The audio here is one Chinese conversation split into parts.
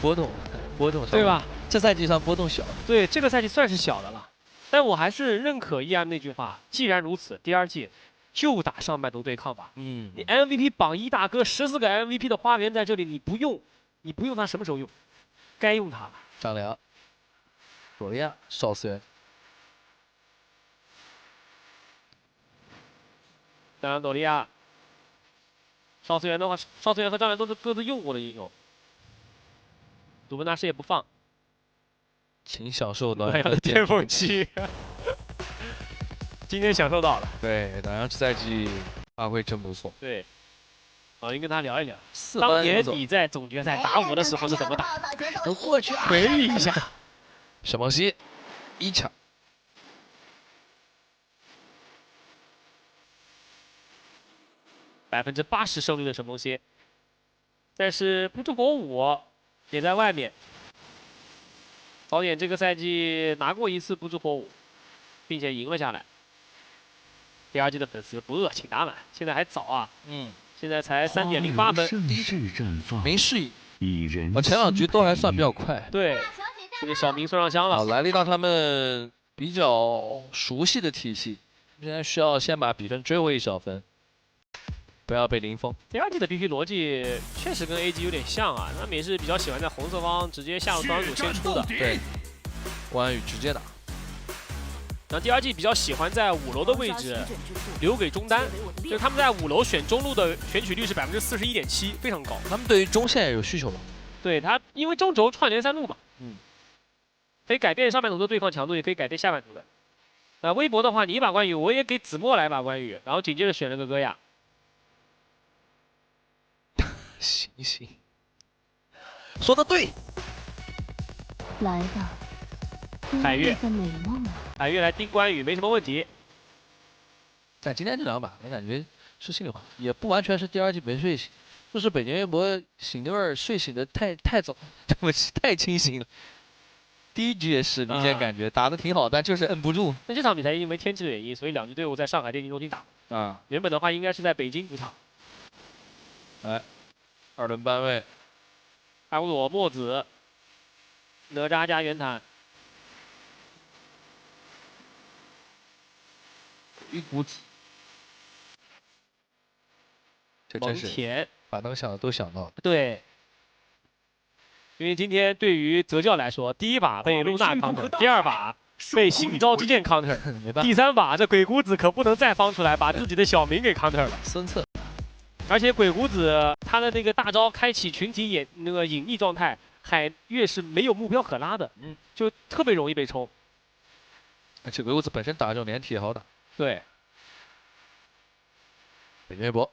波动对吧？这赛季上波动小。对，这个赛季算是小的了，但我还是认可 EM 那句话，既然如此，第二季就打上半途对抗吧。嗯，你 MVP 榜一大哥14个 MVP 的花园在这里，你不用他什么时候用？该用它了。张良，佐利亚，少思源，当然，朵利亚、少思源的话，少思源和张良都是各自用过的英雄。鲁本纳视野不放，请享受暖暖阳的阳的巅峰期。今天享受到了。对，暖阳这赛季发挥真不错。对，好，应跟他聊一聊， 4当班走年你在总决赛打我的时候是怎么打？都过去回忆一下。沈梦溪1抢， 80%胜率的沈梦溪，但是不知火舞也在外面。导演这个赛季拿过一次不知火舞，并且赢了下来。第二季的粉丝不饿，请打满。现在还早啊，现在才3.08分，没适应。我前2局都还算比较快。对，这个小明送上香了。好，来了一道他们比较熟悉的体系，现在需要先把比分追回1小分，不要被零封。第二季的 BP 逻辑确实跟 AG 有点像啊，他们也是比较喜欢在红色方直接下路双主先出的。对，关羽直接打。然后第二季比较喜欢在5楼的位置留给中单，就是他们在5楼选中路的选取率是41.7%，非常高。他们对于中线有需求吗？对他，因为中轴串联3路嘛，可以改变上半图的对抗强度，也可以改变下半图的。那微博的话，你一把关羽，我也给子墨来把关羽，然后紧接着选了个戈亚。行，说的对。来吧，海月的美梦。海月来盯关羽没什么问题。但今天这2把，我感觉是心里话，也不完全是第二季没睡醒，就是北京微博醒的味儿，睡醒的太早，对不起，太清醒了。第1局也是明显感觉打得挺好，但就是摁不住。那这场比赛因为天气的原因，所以2支队伍在上海电竞中心打。原本的话应该是在北京主场。来，2轮班位，阿乌罗、墨子、哪吒加袁坦。一股子，这真是蒙恬把能想的都想到了。对，因为今天对于泽教来说，第1把被露娜 counter， 第2把被新招之剑 counter， 没办法。第3把这鬼谷子可不能再放出来，把自己的小明给 counter 了。孙策，而且鬼谷子他的那个大招开启群体隐匿状态，海月是没有目标可拉的，就特别容易被冲。而且鬼谷子本身打这种连体也好打。对，北京微博，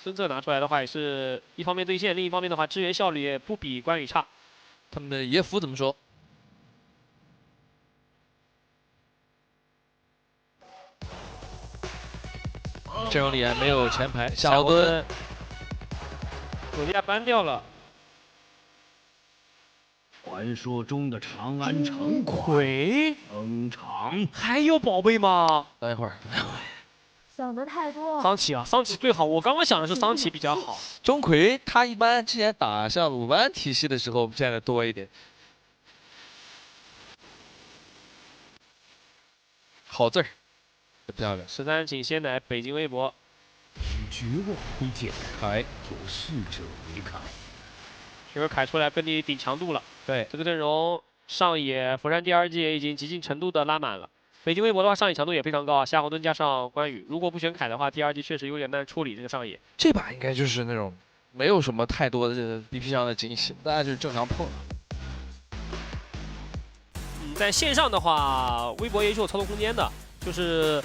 孙策拿出来的话也是一方面对线，另一方面的话支援效率也不比关羽差。他们的野辅怎么说？阵容里面没有前排，夏侯惇，佐利亚搬掉了。传说中的长安城魁登场，还有宝贝吗？等一会儿，想的太多。桑奇啊，桑奇最好。我刚刚想的是桑奇比较好。钟馗他一般之前打像鲁班体系的时候见的多一点。好字儿，漂亮。13请先来北京微博。绝望推荐，凯有逝者为凯。这个凯出来跟你顶强度了。对，这个阵容上野、佛山第2季也已经极尽程度的拉满了。北京微博的话，上野强度也非常高啊，夏侯惇加上关羽，如果不选凯的话，第2季确实有点难处理这个上野。这把应该就是那种没有什么太多的这个 BP 上的惊喜，大家就是正常碰。在线上的话，微博也是有操作空间的，就是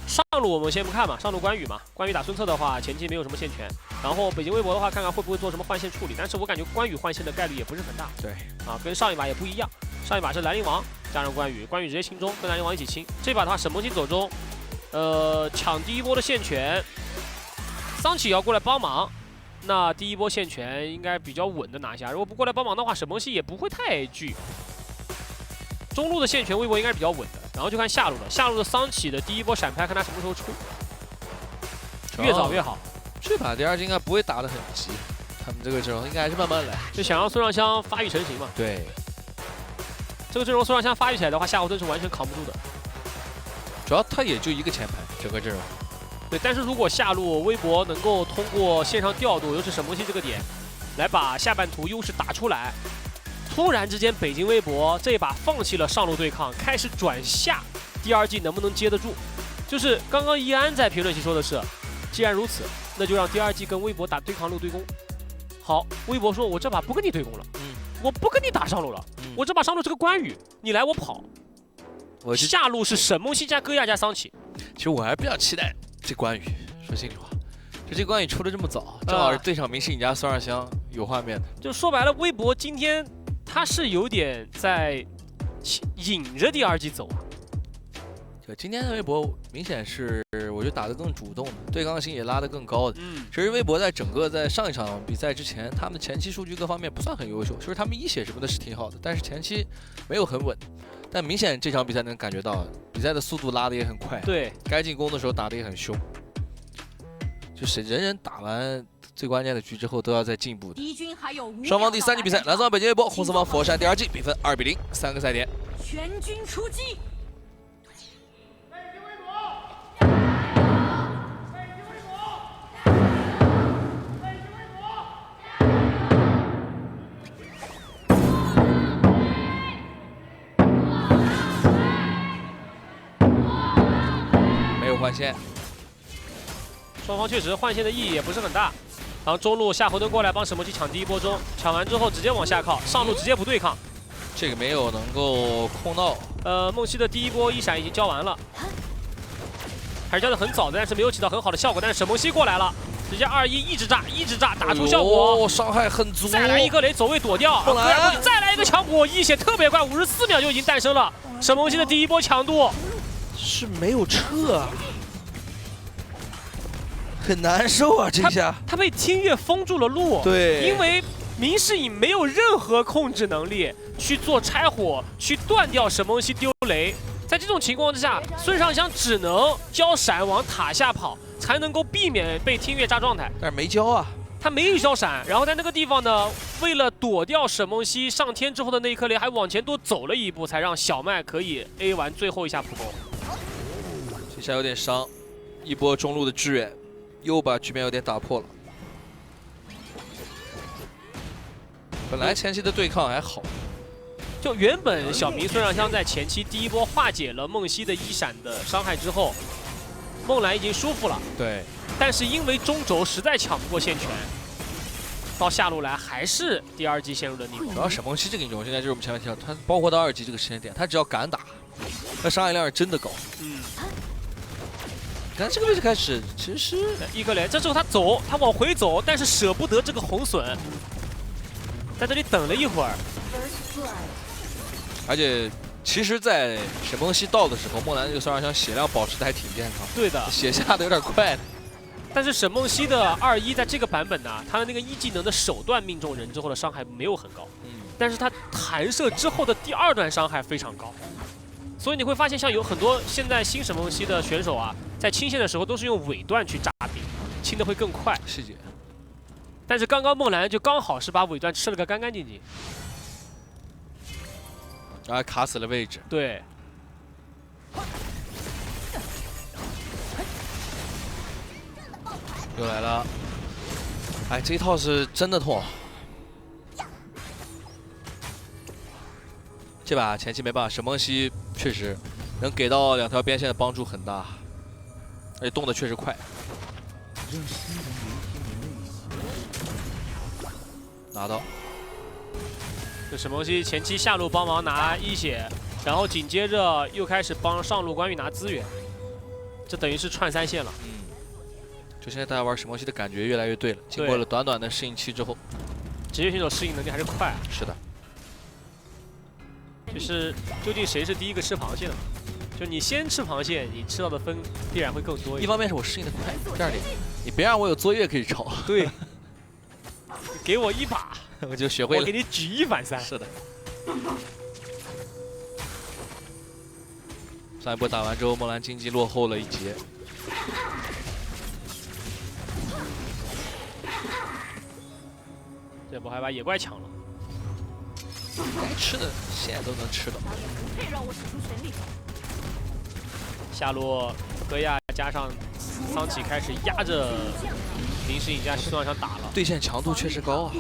上路我们先不看嘛，上路关羽嘛，关羽打孙策的话，前期没有什么线权。然后北京微博的话，看看会不会做什么换线处理，但是我感觉关羽换线的概率也不是很大。对，啊，跟上一把也不一样，上一把是兰陵王加上关羽，关羽直接清中，跟兰陵王一起清。这把的话，沈梦溪走中，抢第1波的线权，桑奇也要过来帮忙，那第1波线权应该比较稳的拿下。如果不过来帮忙的话，沈梦溪也不会太惧。中路的线权微博应该是比较稳的，然后就看下路了。下路的桑奇的第1波闪拍，看他什么时候出，越早越好。这把第2季应该不会打得很急，他们这个阵容应该还是慢慢来。就想让孙尚香发育成型嘛。对，这个阵容孙尚香发育起来的话，夏侯惇是完全扛不住的。主要他也就一个前排，整个阵容。对，但是如果下路微博能够通过线上调度，尤其沈梦溪这个点，来把下半图优势打出来，突然之间北京微博这一把放弃了上路对抗，开始转下，第二季能不能接得住？就是刚刚易安在评论区说的是，既然如此，那就让第二季跟微博打对抗路对攻。好，微博说我这把不跟你对攻了，我不跟你打上路了，我这把上路是个关羽，你来我跑。下路是沈梦溪加戈亚加桑启。其实我还是比较期待这关羽，说心里话，这关羽出的这么早，正好是对上明世隐加孙尚香有画面的。就说白了，微博今天他是有点在引着第二季走啊。就今天的微博明显是，我觉得打得更主动的，对抗性也拉得更高的。其实微博在整个在上一场比赛之前，他们的前期数据各方面不算很优秀，就是他们一血什么的是挺好的，但是前期没有很稳。但明显这场比赛能感觉到，比赛的速度拉得也很快，对，该进攻的时候打得也很凶，就是人人打完最关键的局之后都要再进步的。双方第3局比赛，蓝色方北京微博，红色方佛山第二季，比分2比0，3个赛点。全军出击！换线，双方确实换线的意义也不是很大。然后中路夏侯惇过来帮沈梦溪抢第一波中，抢完之后直接往下靠，上路直接不对抗。这个没有能够控到。梦溪的第一波一闪已经交完了，还是交的很早的，但是没有起到很好的效果。但是沈梦溪过来了，直接2-1一直炸，一直炸，打出效果，伤害很足。再来一个雷走位躲掉，再来一个强补，一血特别快，54秒就已经诞生了。沈梦溪的第一波强度是没有撤啊。很难受啊！这下他被听月封住了路，对，因为明世隐没有任何控制能力去做拆火，去断掉沈梦溪丢雷。在这种情况之下，孙尚香只能交闪往塔下跑，才能够避免被听月炸状态。但是没交啊，他没有交闪，然后在那个地方呢，为了躲掉沈梦溪上天之后的那一颗雷，还往前多走了一步，才让小麦可以 A 完最后一下普攻。这下有点伤，一波中路的支援。又把局面有点打破了。本来前期的对抗还好，就原本小明孙尚香在前期第一波化解了梦溪的一闪的伤害之后，梦蓝已经舒服了。对。但是因为中轴实在抢不过线权，到下路来还是第二季陷入了逆风。主要沈梦溪这个英雄现在就是我们前面提到，他包括到2级这个时间点，他只要敢打，那伤害量是真的高。但这个位置开始，其实一个雷，这时候他走，他往回走，但是舍不得这个红损，在这里等了一会儿。而且，其实，在沈梦溪到的时候，梦蓝这个孙尚香血量保持的还挺健康，对的，血下的有点快。但是沈梦溪的2-1在这个版本呢，他的那个一技能的手段命中人之后的伤害没有很高，但是他弹射之后的第2段伤害非常高。所以你会发现，像有很多现在新沈梦溪的选手啊，在清线的时候都是用尾段去炸兵，清的会更快。细节。但是刚刚梦蓝就刚好是把尾段吃了个干干净净，然后卡死了位置。对。又来了，哎，这一套是真的痛。这把前期没办法，沈梦溪确实能给到2条边线的帮助很大，而且动的确实快。拿到。这沈梦溪前期下路帮忙拿1血，然后紧接着又开始帮上路关羽拿资源，这等于是串3线了。就现在大家玩沈梦溪的感觉越来越对了，经过了短短的适应期之后，职业选手适应能力还是快啊。是的。就是究竟谁是第一个吃螃蟹的？就你先吃螃蟹，你吃到的分必然会更多一点。一方面是我适应的快，第2点，你别让我有作业可以抄。对，给我一把，我就学会了。我给你举1反3。是的。上一波打完之后，梦蓝经济落后了1节。这波还把野怪抢了。该吃的现在都能吃到。不配让我使出全力。下路戈亚加上桑启开始压着临时引家希望想打了。对线强度确实高啊。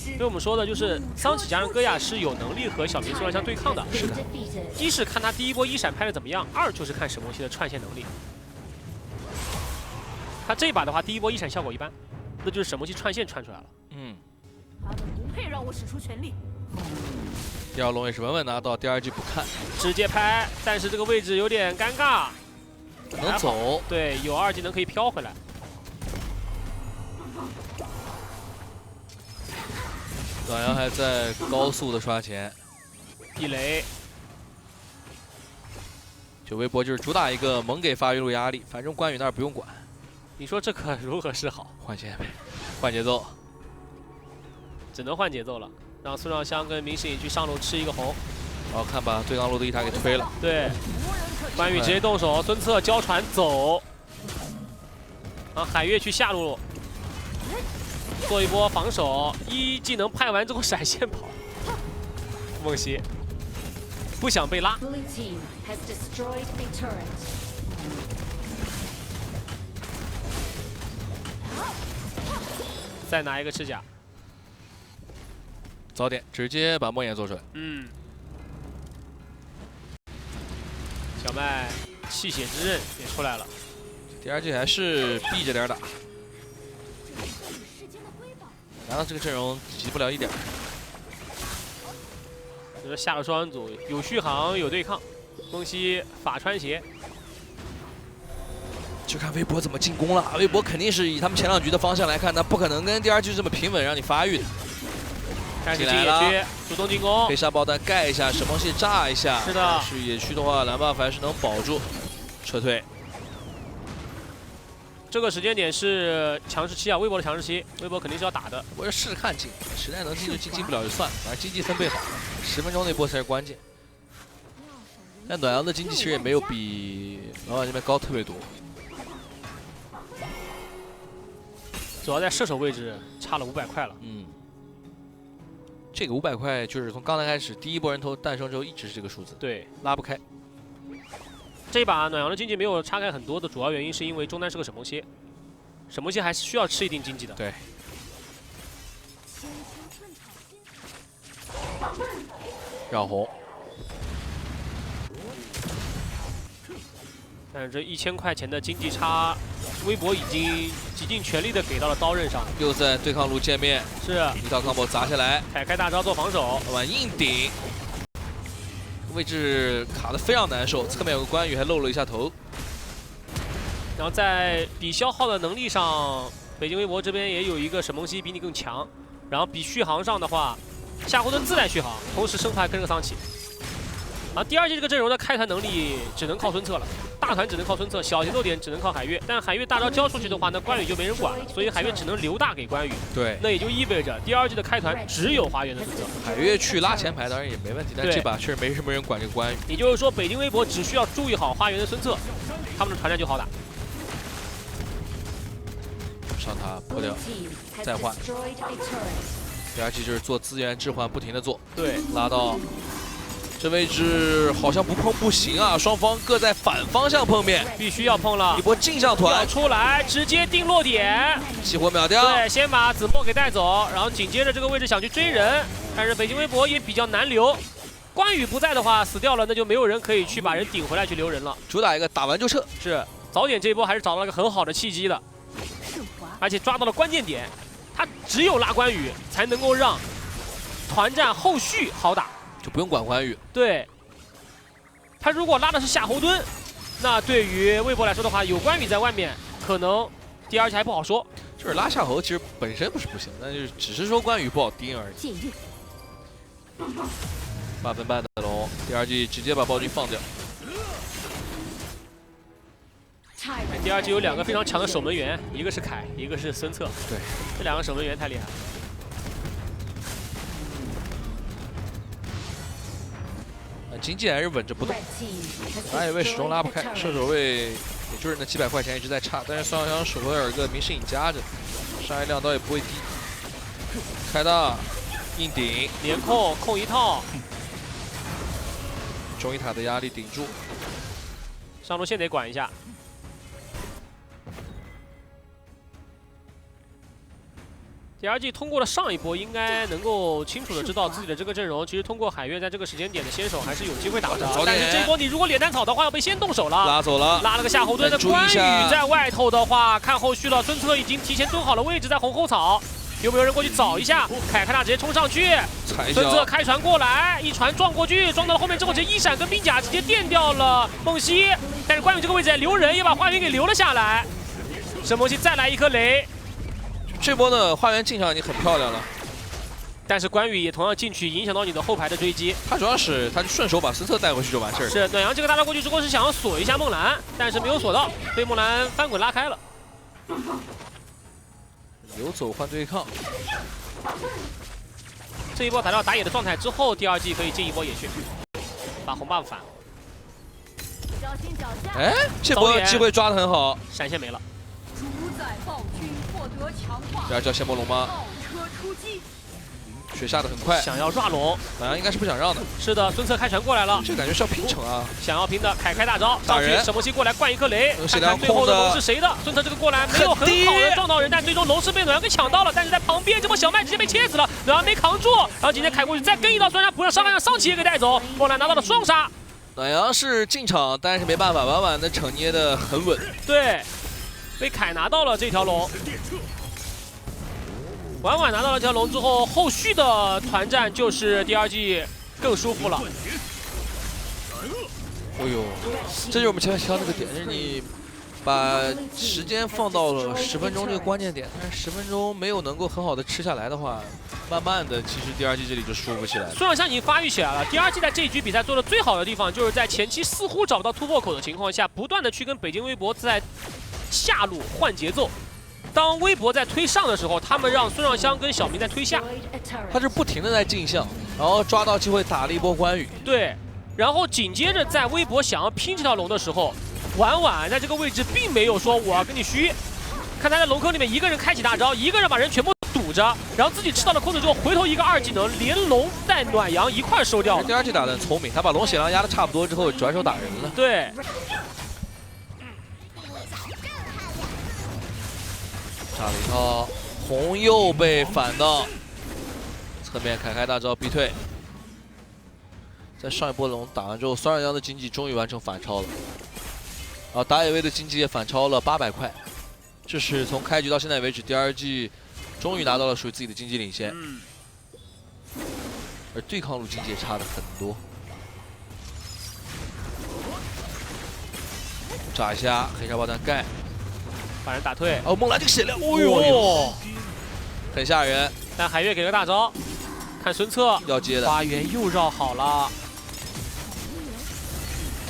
因为我们说的就是桑启加上戈亚是有能力和小明希望相对抗的。是的。一是看他第一波一闪拍的怎么样，二就是看沈梦溪的串线能力。他这一把的话，第一波一闪效果一般，那就是沈梦溪串线串出来了。嗯。他们不配让我使出全力。第二龙也是稳稳拿到，第二局不看，直接拍，但是这个位置有点尴尬。能走。对，有二技能可以飘回来。暖阳还在高速的刷钱，地雷。就微博就是主打一个猛给发育路压力，反正关羽那儿不用管。你说这可如何是好？换线呗，换节奏，只能换节奏了。让孙尚香跟明世隐去上路吃一个红。然后看把对抗路的一塔给推了。对，关羽直接动手，孙策交传走。啊，海月去下路做一波防守，一技能派完之后闪现跑。梦溪不想被拉。再拿一个赤甲。早点直接把梦魇做出来。嗯。小麦泣血之刃也出来了。第二局还是避着点打。拿到这个阵容急不了一点。这是下了双人组，有续航有对抗。梦溪法穿鞋。就看微博怎么进攻了。微博肯定是以他们前两局的方向来看，他不可能跟第二局这么平稳让你发育的。开始进野区，主动进攻，黑沙爆弹盖一下，沈梦溪炸一下。是的。是野区的话，蓝 buff 还是能保住，撤退。这个时间点是强势期啊，微博的强势期，微博肯定是要打的。我是试看进，实在能进就进，进不了就算了，反正经济分配好，10分钟那波才是关键。但暖阳的经济其实也没有比老板这边高特别多。主要在射手位置差了500块了。嗯，这个500块就是从刚才开始第一波人头诞生之后一直是这个数字，对，拉不开。这一把暖阳的经济没有差开很多的主要原因是因为中单是个沈梦溪，沈梦溪还是需要吃一定经济的。对。绕红。但是这1000块钱的经济差，微博已经极尽全力的给到了刀刃上。又在对抗路见面，是一套 combo 砸下来，凯开大招做防守，老板硬顶，位置卡得非常难受，侧面有个关羽还露了一下头。然后在比消耗的能力上，北京微博这边也有一个沈梦溪比你更强，然后比续航上的话，夏侯惇自带续航，同时生还跟着桑启。啊，第二季这个阵容的开团能力只能靠孙策了，大团只能靠孙策，小节奏点只能靠海月。但海月大招交出去的话，那关羽就没人管了，所以海月只能留大给关羽。对，那也就意味着第二季的开团只有花园的孙策。海月去拉前排当然也没问题，但这把确实没什么人管这个关羽。也就是说，北京微博只需要注意好花园的孙策，他们的团战就好打。上塔破掉，再换。第二季就是做资源置换，不停的做。对，拉到。这位置好像不碰不行啊，双方各在反方向碰面，必须要碰了。一波镜像团出来，直接定落点，激活秒掉。对，先把子墨给带走，然后紧接着这个位置想去追人，但是北京微博也比较难留。关羽不在的话，死掉了，那就没有人可以去把人顶回来去留人了。主打一个打完就撤。是，早点这一波还是找到了个很好的契机的，而且抓到了关键点，他只有拉关羽才能够让团战后续好打。就不用管关羽。对，他如果拉的是夏侯惇，那对于微博来说的话，有关羽在外面，可能第二季还不好说。就是拉夏侯其实本身不是不行，但就是只是说关羽不好盯而已。8分半的龙，第二季直接把暴君放掉。第二季有2个非常强的守门员，一个是凯，一个是孙策。对，这2个守门员太厉害了。经济还是稳着不动，打野位始终拉不开，射手位也就是那几百块钱一直在差，但是孙尚香手头有一个明世隐夹着，伤害量倒也不会低。开大，硬顶，连控一套，中一塔的压力顶住。上路线得管一下。DRG 通过了上一波，应该能够清楚的知道自己的这个阵容，其实通过海月在这个时间点的先手还是有机会打的。但是这波你如果脸蛋草的话，要被先动手了，拉走了，拉了个夏侯惇的关羽在外头的话，看后续了。孙策已经提前蹲好了位置，在红后草，有没有人过去找一下？凯大直接冲上去，孙策开船过来，一船撞过去，撞到了后面之后，直接一闪跟兵甲直接电掉了梦溪。但是关羽这个位置留人，也把花园给留了下来。沈梦溪再来一颗雷。这波的花园进场已经很漂亮了，但是关羽也同样进去，影响到你的后排的追击。他主要是他就顺手把孙策带回去就完事儿了。是暖阳这个大招过去之后是想要锁一下梦兰，但是没有锁到，被梦兰翻滚拉开了。游走换对抗，这一波打到打野的状态之后，第二季可以进一波野区，把红 buff 反了。小心脚下。哎，这波机会抓得很好，闪现没了。主宰暴君获得强化。这叫仙魔龙吗？炮车出击。血下的很快，想要 rua 龙，暖阳应该是不想让的。是的，孙策开船过来了，这感觉是要拼城啊！想要拼的，凯开大招上去，沈梦溪过来灌一颗雷，看看最后的龙是谁的。孙策这个过来没有很好的撞到人，但最终龙是被暖阳给抢到了，但是在旁边这波小麦直接被切死了，暖阳没扛住，然后今天凯过去再跟一刀钻杀，不让伤害让上期也给带走，后来拿到了双杀。暖阳是进场，但是没办法，婉婉的惩捏的很稳。对，被凯拿到了这条龙。婉婉拿到了这条龙之后，后续的团战就是第二季更舒服了。哦呦，这就是我们前面提到那个点，就是你把时间放到了10分钟这个关键点，但是10分钟没有能够很好的吃下来的话，慢慢的其实第二季这里就舒服起来了。孙尚香已经发育起来了，第二季在这一局比赛做的最好的地方，就是在前期似乎找不到突破口的情况下，不断的去跟北京微博在下路换节奏。当微博在推上的时候，他们让孙尚香跟小明在推下，他是不停的在镜像，然后抓到机会打了一波关羽。对，然后紧接着在微博想要拼这条龙的时候，婉婉在这个位置并没有说我要跟你虚，看他在龙坑里面一个人开启大招，一个人把人全部堵着，然后自己吃到了空子之后，回头一个2技能，连龙带暖阳一块收掉了。第二季打得很聪明，他把龙血量压得差不多之后，转手打人了。对。炸了一套，红又被反到，侧面凯开大招逼退。在上一波龙打完之后，孙二阳的经济终于完成反超了，然后打野位的经济也反超了800块，这是从开局到现在为止第二季终于拿到了属于自己的经济领先，而对抗路经济也差的很多。炸一下黑沙爆弹盖。把人打退。哦，梦兰这个血量，哦呦，很吓人。但海月给个大招，看孙策要接的，花园又绕好了。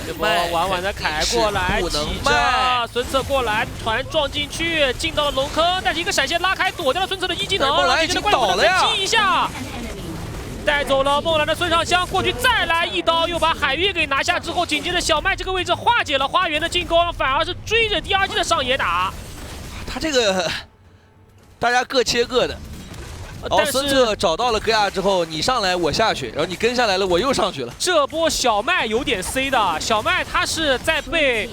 这波婉婉的凯过来，起着孙策过来，团撞进去，进到了龙坑，但是一个闪现拉开，躲掉了孙策的一技能。梦兰已经倒了呀！击一下，带走了梦兰的孙尚香，过去再来一刀，又把海月给拿下之后，紧接着小麦这个位置化解了花园的进攻，反而是追着第二季的上野打。他这个大家各切各的，然后孙策找到了戈亚之后，你上来我下去，然后你跟下来了我又上去了。这波小麦有点 C 的，小麦他是在被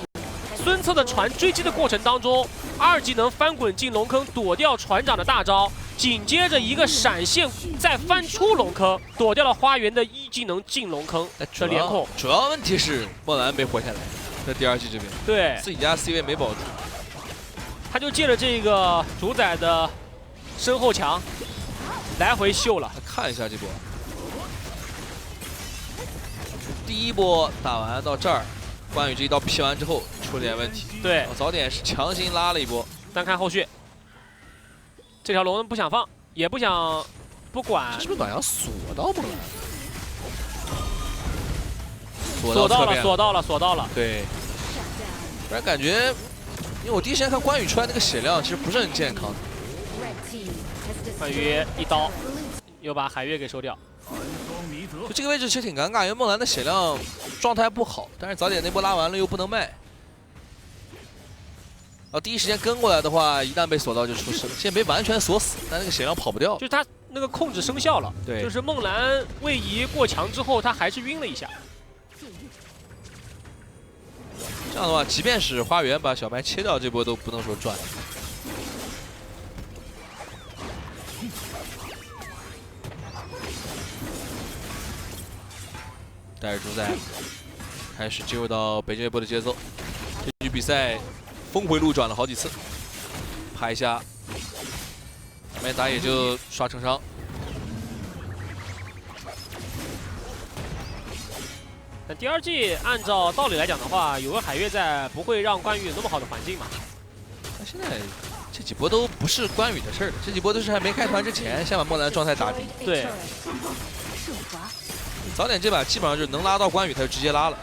孙策的船追击的过程当中，2技能翻滚进龙坑躲掉船长的大招，紧接着一个闪现再翻出龙坑，躲掉了花园的1技能进龙坑的连控。主要问题是梦兰没活下来，在第二季这边，对自己家 C 位没保住。他就借着这个主宰的身后墙来回秀了。看一下这波，第一波打完到这儿，关羽这一刀劈完之后出了点问题。对，早点是强行拉了一波，但看后续，这条龙不想放，也不想不管。这是不是暖阳锁到梦兰？锁到了。对，不然感觉。因为我第一时间看关羽出来那个血量，其实不是很健康。关羽一刀，又把海月给收掉。就这个位置其实挺尴尬，因为梦兰的血量状态不好，但是早点那波拉完了又不能卖。然后第一时间跟过来的话，一旦被锁到就出事了。现在没完全锁死，但那个血量跑不掉。就是他那个控制生效了，对，就是梦蓝位移过强之后，他还是晕了一下。这样的话，即便是花园把小麦切掉，这波都不能说赚。带着主宰开始进入到北京微博的节奏。这局比赛峰回路转了好几次，拍一下，没打也就刷成伤。那第二季按照道理来讲的话，有个海月在，不会让关羽有那么好的环境嘛。那现在这几波都不是关羽的事儿了，这几波都是还没开团之前，先把梦蓝状态打低。对，早点这把基本上就是能拉到关羽，他就直接拉了。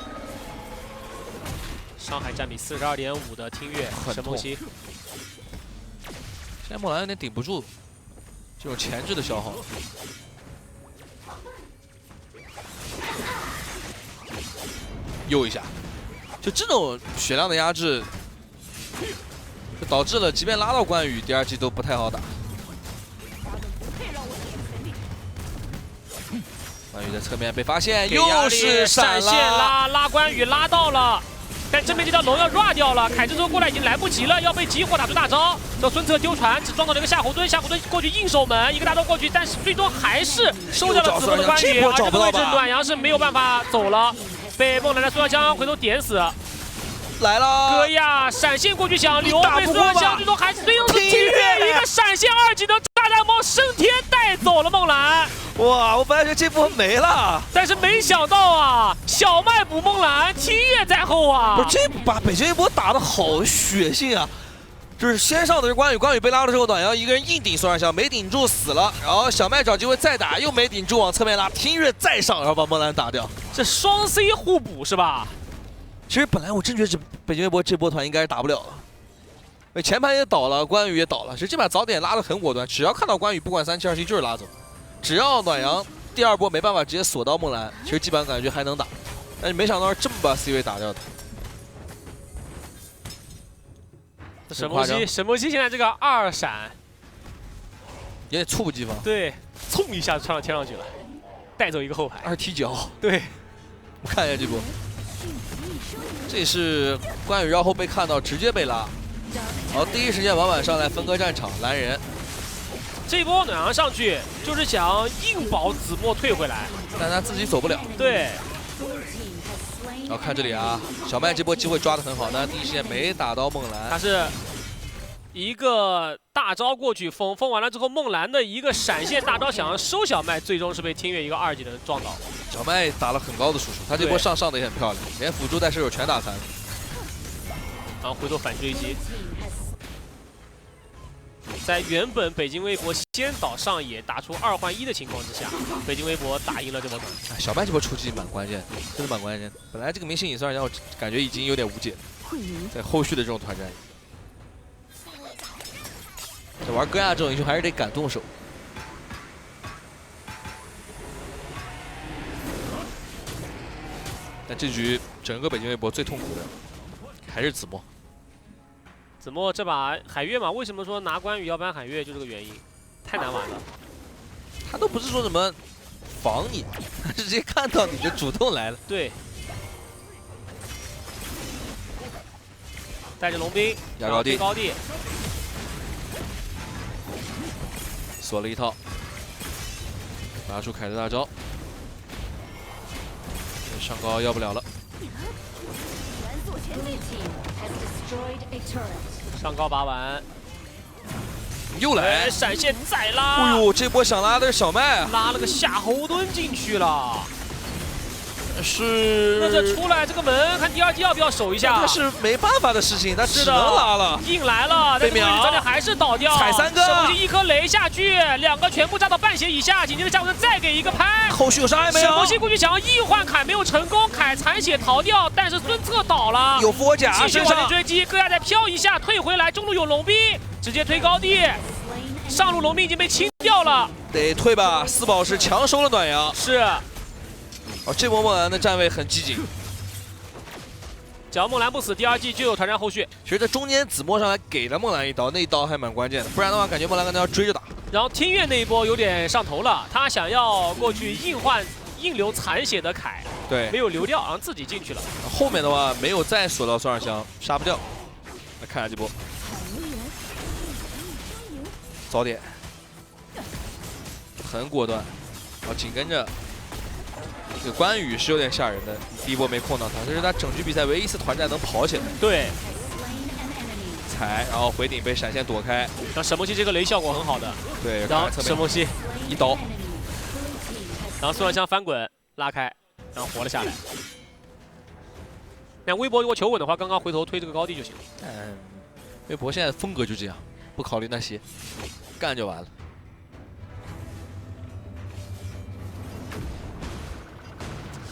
伤害占比42.5的听月神梦溪，现在梦蓝有点顶不住这种前置的消耗。又一下，就这种血量的压制，就导致了即便拉到关羽，第二季都不太好打。关羽在侧面被发现，又是闪现拉关羽拉到了，但正面这条龙要 rua 掉了，凯之舟过来已经来不及了，要被集火打出大招。这孙策丢船，只撞到了一个夏侯惇，夏侯惇过去硬守门，一个大招过去，但是最终还是收掉了子墨的关羽，而这个位置暖阳是没有办法走了，被梦蓝的塑料枪回头点死。来了，戈亚闪现过去想留，被塑料枪最终还是最终是听月一个闪现2技能炸弹猫升天带走了梦蓝。哇，我本来觉得这波没了，但是没想到啊，小麦补梦蓝，听月在后啊！不是这把北京一波打的好血性啊！就是先上的是关羽，关羽被拉了之后，暖阳一个人硬顶双人香，没顶住死了，然后小麦找机会再打，又没顶住往侧面拉，听月再上，然后把梦蓝打掉。这双 C 互补是吧？其实本来我真觉得北京微博这波团应该是打不了了，前排也倒了，关羽也倒了，其实这把早点拉的很果断，只要看到关羽，不管3-7-2-7就是拉走。只要暖阳第二波没办法直接锁到梦蓝，其实基本上感觉还能打，但是没想到是这么把 C 位打掉的。神梦溪现在这个2闪有点猝不及防，对，冲一下窜到天上去了，带走一个后排2踢脚。对，我看一下这波，这也是关羽绕后被看到直接被拉，然后第一时间婉上来分割战场拦人。这一波暖阳上去就是想硬保子墨退回来，但他自己走不了。对。然后看这里啊，小麦这波机会抓得很好，但是第一时间没打到梦蓝。他是一个大招过去封完了之后，梦蓝的一个闪现大招想要收小麦，最终是被听月一个2技能撞倒。小麦打了很高的输出，他这波上的也很漂亮，连辅助带射手全打残了。然后回头反追击。在原本北京微博先导上野打出2换1的情况之下，北京微博打赢了这波团。小麦这波出击蛮关键，真的蛮关键。本来这个明星影算让我感觉已经有点无解，在后续的这种团战，这玩戈亚这种英雄还是得敢动手。但这局整个北京微博最痛苦的还是子墨。子墨这把海月嘛，为什么说拿关羽要搬海月，就这个原因，太难玩了。他都不是说什么防你，他直接看到你就主动来了。对。带着龙兵压高地，高地，锁了一套，拿出凯的大招，上高要不了了。上高拔完，又来闪现再拉。哎呦，这波想拉的是小麦啊，拉了个夏侯惇进去了。是。那这出来这个门，看第2季要不要守一下？他是没办法的事情，他只能拉了。硬来了，但是早点还是倒掉。踩3个，神梦溪1颗雷下去，2个全部炸到半血以下，紧接着夏侯惇再给一个拍。后续有伤害没有？神梦溪过去想要硬换凯，没有成功，凯残血逃掉，但是孙策倒了。有佛甲，继续往前追击，戈亚再飘一下，退回来，中路有龙兵，直接推高地。上路龙兵已经被清掉了，得退吧。4宝是强收了暖阳。是。哦，这波梦蓝的站位很机警。只要梦兰不死，第2季就有团战后续。其实这中间子墨上来给了梦兰一刀，那一刀还蛮关键的，不然的话感觉梦兰可能要追着打。然后听月那一波有点上头了，他想要过去硬留残血的凯，对，没有留掉，然后自己进去了。后面的话没有再锁到双耳香，杀不掉。来看下这波，早点，很果断，然后紧跟着这个关羽是有点吓人的，第一波没控到他，这是他整局比赛唯一一次团战能跑起来。对，踩，然后回顶被闪现躲开。然后沈梦溪这个雷效果很好的，对，然后沈梦溪一刀，然后孙尚香翻滚拉开，然后活了下来。那微博如果求稳的话，刚刚回头推这个高地就行了。微博现在风格就这样，不考虑那些，干就完了。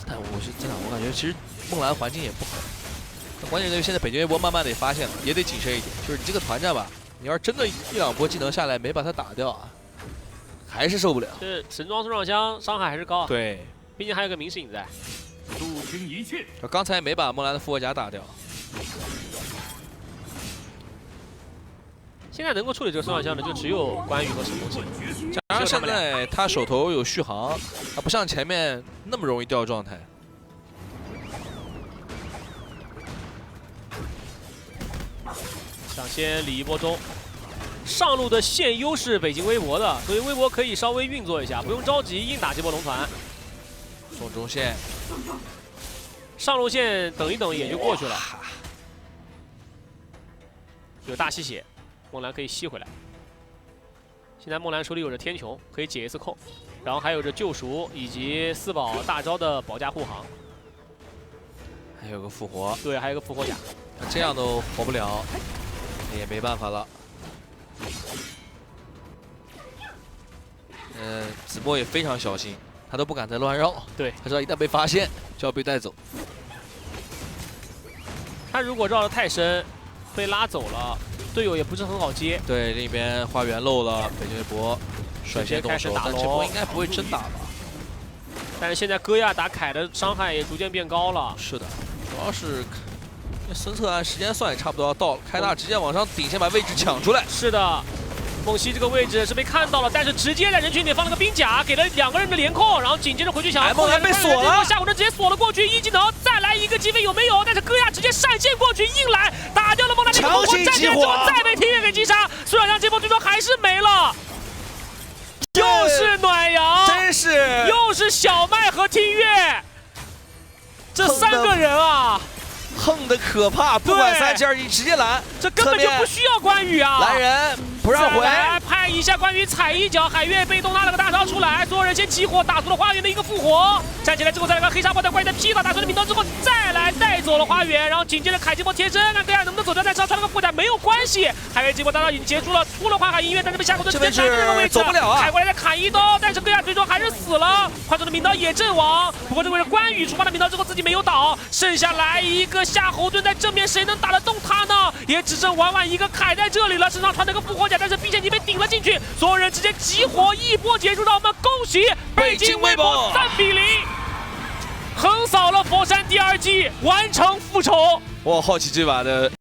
但我是真的，我感觉其实梦兰环境也不好。关键在于现在北京微博慢慢的也发现了，也得谨慎一点。就是你这个团战吧，你要是真的1、2波技能下来没把他打掉啊，还是受不了。这神装孙尚香伤害还是高啊。对，毕竟还有个明世隐在。肃清一切。刚才没把梦兰的复活甲打掉。现在能够处理这个孙尚香的就只有关羽和沈梦溪。加上现在他手头有续航，他不像前面那么容易掉状态。想先理一波中，上路的线优势北京微博的，所以微博可以稍微运作一下，不用着急硬打这波龙团。送中线，上路线等一等也就过去了。有大吸血，梦兰可以吸回来。现在梦兰手里有着天穹，可以解一次控，然后还有着救赎以及4宝大招的保驾护航，还有个复活，对，还有个复活甲。这样都活不了，也没办法了。子墨也非常小心，他都不敢再乱绕。对，他知道一旦被发现就要被带走。他如果绕得太深，被拉走了，队友也不是很好接。对，另一边花园漏了，北京微博率先动手，但这波应该不会真打吧？但是现在戈亚打凯的伤害也逐渐变高了。是的，主要是孙策按时间算也差不多要到了，开大直接往上顶，先把位置抢出来。是的。梦溪这个位置是被看到了，但是直接在人群里放了个冰甲，给了2个人的连控，然后紧接着回去抢。梦兰被锁了，下火针直接锁了过去，一技能再来一个击飞有没有？但是戈亚直接闪现过去硬来，打掉了梦兰。强行激活，再被听月给击杀。孙尚香这波最终还是没了，又是暖阳，真是又是小麦和听月，这3个人啊。横的可怕，不管3-2-1直接拦，这根本就不需要关羽啊！来人，不让回，拍一下关羽踩一脚，海月被动拉了个大招出来，所有人先起火，打出了花园的一个复活，站起来之后再来个黑沙包在关羽的劈倒，打出了名刀之后再来带走了花园，然后紧接着凯这波贴身，看戈亚能不能走掉，再上穿了个护甲没有关系，海月这波大招已经结束了，出了花海音乐，但是被下口的直接站在这个位置，走不了啊！凯过来再砍一刀，但是戈亚最终还是死了，快手的名刀也阵亡，不过这位关羽触发了名刀之后自己没有倒，剩下来一个夏侯惇在正面，谁能打得动他呢？也只剩婉婉一个凯在这里了，身上穿了个复活甲，但是毕竟你被顶了进去，所有人直接集火，一波结束，让我们恭喜北京微博3-0，横扫了佛山第2季，完成复仇。我好奇这把的